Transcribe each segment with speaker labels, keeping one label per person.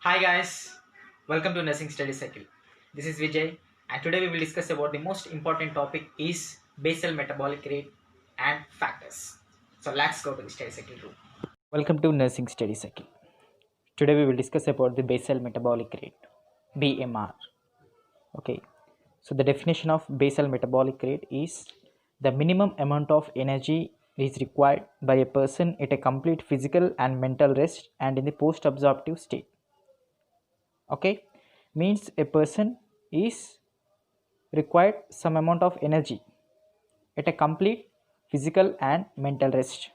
Speaker 1: Hi guys, welcome to Nursing Study Cycle. This is Vijay and today we will discuss about the most important topic is basal metabolic rate and factors. So let's go to the study cycle room. Welcome to Nursing Study Cycle. Today we will discuss about the basal metabolic rate, BMR. Okay, so the definition of basal metabolic rate is the minimum amount of energy is required by a person at a complete physical and mental rest and in the post-absorptive state. Okay, means a person is required some amount of energy at a complete physical and mental rest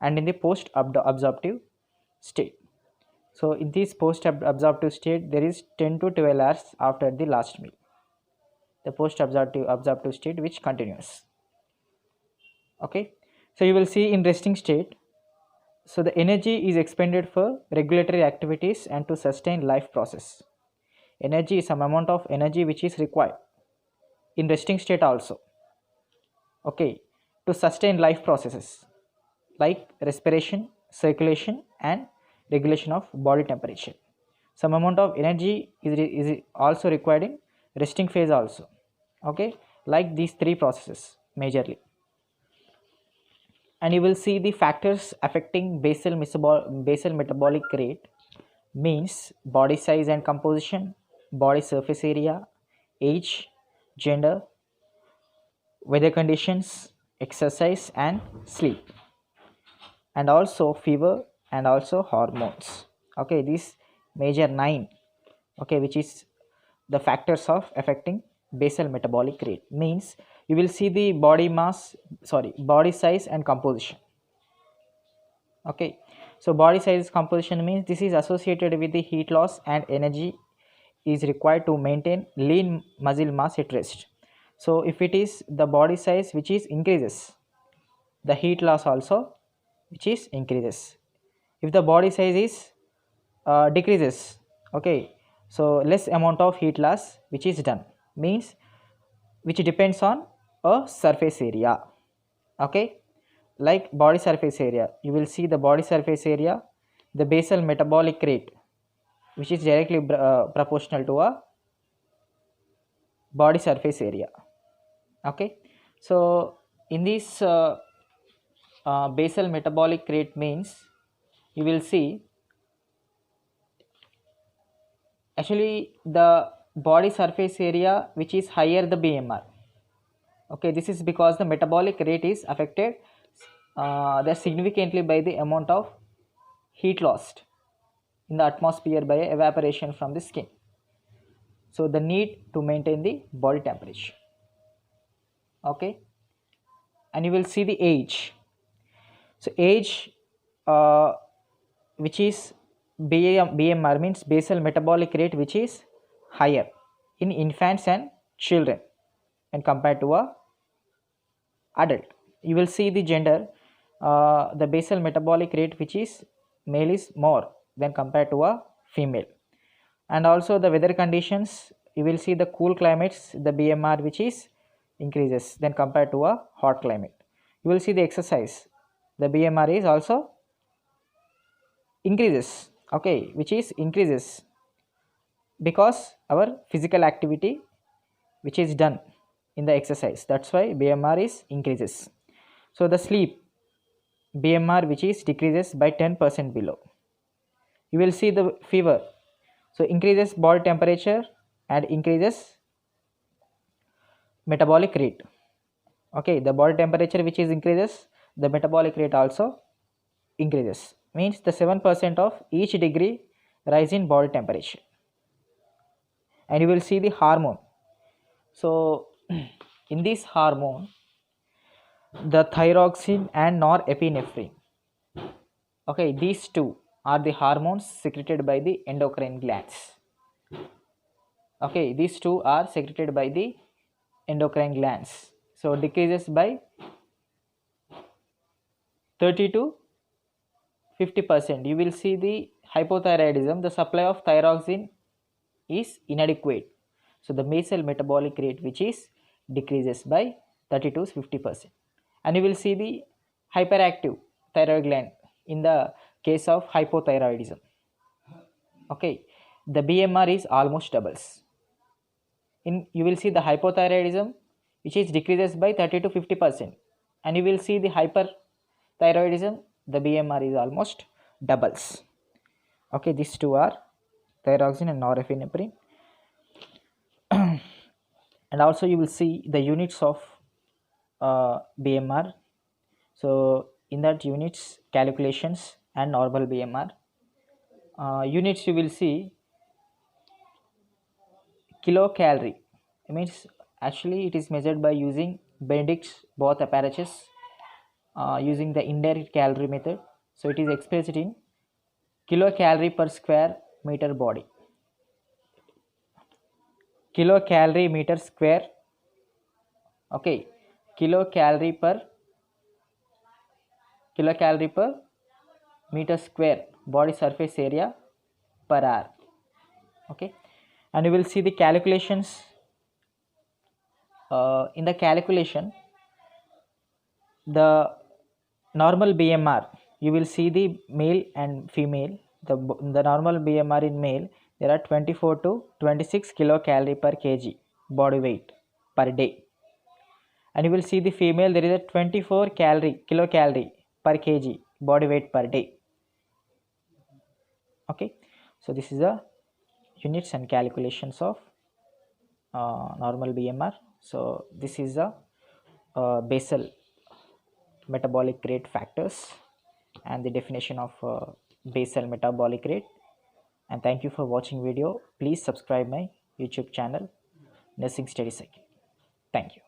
Speaker 1: and in the post absorptive state. So in this post absorptive state there is 10 to 12 hours after the last meal, the post absorptive state which continues. Okay, so you will see in resting state, so the energy is expended for regulatory activities and to sustain life process. Energy is some amount of energy which is required in resting state also, okay, to sustain life processes like respiration, circulation and regulation of body temperature. Some amount of energy is also required in resting phase also, okay, like these three processes majorly. And you will see the factors affecting basal metabolic rate means body size and composition, body surface area, age, gender, weather conditions, exercise and sleep, and also fever and also hormones. Okay, these major 9, okay, which is the factors of affecting basal metabolic rate means you will see the body size and composition. Okay, so body size composition means this is associated with the heat loss and energy is required to maintain lean muscle mass at rest. So if it is the body size which is increases, the heat loss also which is increases. If the body size is decreases, okay, so less amount of heat loss which is done means which depends on a surface area. Okay, like body surface area, you will see the body surface area, the basal metabolic rate which is directly proportional to a body surface area. Okay, so in this basal metabolic rate means you will see actually the body surface area which is higher the BMR. Okay, this is because the metabolic rate is affected that significantly by the amount of heat lost in the atmosphere by evaporation from the skin. So the need to maintain the body temperature. Okay, and you will see the age. So age which is BMR means basal metabolic rate which is higher in infants and children and compared to a adult. You will see the gender, the basal metabolic rate which is male is more than compared to a female. And also the weather conditions, you will see the cool climates, the BMR which is increases than compared to a hot climate. You will see the exercise, the BMR is also increases, okay, which is increases because our physical activity which is done in the exercise, that's why BMR is increases. So the sleep BMR which is decreases by 10% below. You will see the fever, so increases body temperature and increases metabolic rate. Okay, the body temperature which is increases, the metabolic rate also increases, means the 7% of each degree rise in body temperature. And you will see the hormone. So in this hormone, the thyroxine and norepinephrine, okay, these two are the hormones secreted by the endocrine glands. Okay, these two are secreted by the endocrine glands, so decreases by 30 to 50%. You will see the hypothyroidism, the supply of thyroxine is inadequate, so the basal metabolic rate which is decreases by 30 to 50%. And you will see the hyperactive thyroid gland in the case of hypothyroidism. Okay, the BMR is almost doubles. In you will see the hypothyroidism, which is decreases by 30 to 50%, and you will see the hyperthyroidism, the BMR is almost doubles. Okay, these two are thyroxine and norepinephrine. And also you will see the units of BMR. So in that units calculations and normal BMR units, you will see kilocalorie. It means actually it is measured by using Benedict's both apparatus using the indirect calorie method. So it is expressed in kilocalorie per square meter body. Kilocalorie meter square. Okay, kilocalorie per meter square body surface area per hour. Okay, and you will see the calculations. In the calculation, the normal BMR, you will see the male and female. The normal BMR in male, there are 24 to 26 kilocalorie per kg body weight per day, and you will see the female, there is a 24 kilocalorie per kg body weight per day. Okay, so this is the units and calculations of normal BMR. So this is the basal metabolic rate factors and the definition of basal metabolic rate. And thank you for watching video. Please subscribe my YouTube channel Nursing Study Cycle. Thank you.